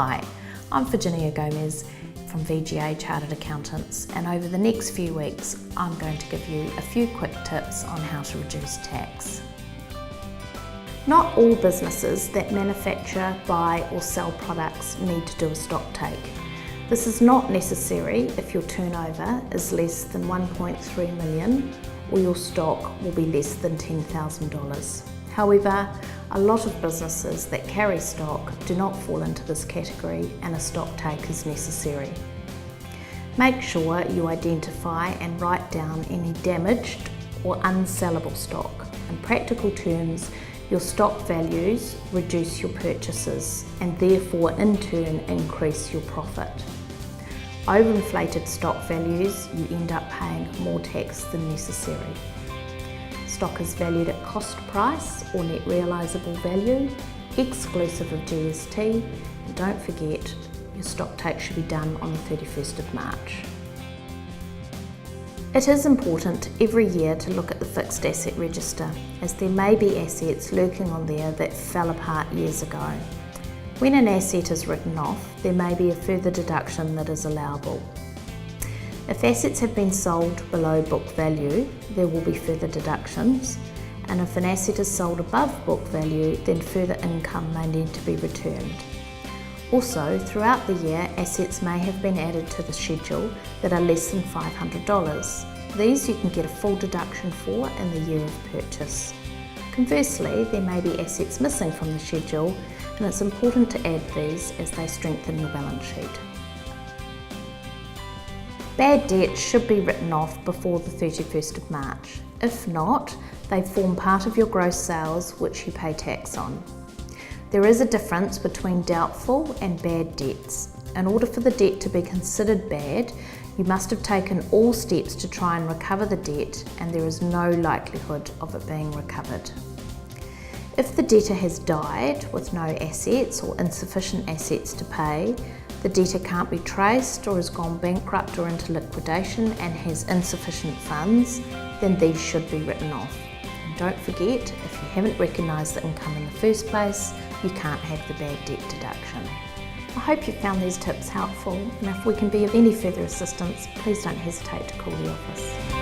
Hi, I'm Virginia Gomez from VGA Chartered Accountants, and over the next few weeks I'm going to give you a few quick tips on how to reduce tax. Not all businesses that manufacture, buy or sell products need to do a stock take. This is not necessary if your turnover is less than 1.3 million or your stock will be less than $10,000. However, a lot of businesses that carry stock do not fall into this category and a stock take is necessary. Make sure you identify and write down any damaged or unsellable stock. In practical terms, your stock values reduce your purchases and therefore in turn increase your profit. Overinflated stock values, you end up paying more tax than necessary. Stock is valued at cost price or net realisable value, exclusive of GST, and don't forget your stock take should be done on the 31st of March. It is important every year to look at the fixed asset register, as there may be assets lurking on there that fell apart years ago. When an asset is written off, there may be a further deduction that is allowable. If assets have been sold below book value, there will be further deductions, and if an asset is sold above book value, then further income may need to be returned. Also, throughout the year, assets may have been added to the schedule that are less than $500. These you can get a full deduction for in the year of purchase. Conversely, there may be assets missing from the schedule, and it's important to add these as they strengthen your balance sheet. Bad debts should be written off before the 31st of March. If not, they form part of your gross sales which you pay tax on. There is a difference between doubtful and bad debts. In order for the debt to be considered bad, you must have taken all steps to try and recover the debt, and there is no likelihood of it being recovered. If the debtor has died with no assets or insufficient assets to pay, the debtor can't be traced or has gone bankrupt or into liquidation and has insufficient funds, then these should be written off. And don't forget, if you haven't recognised the income in the first place, you can't have the bad debt deduction. I hope you found these tips helpful, and if we can be of any further assistance, please don't hesitate to call the office.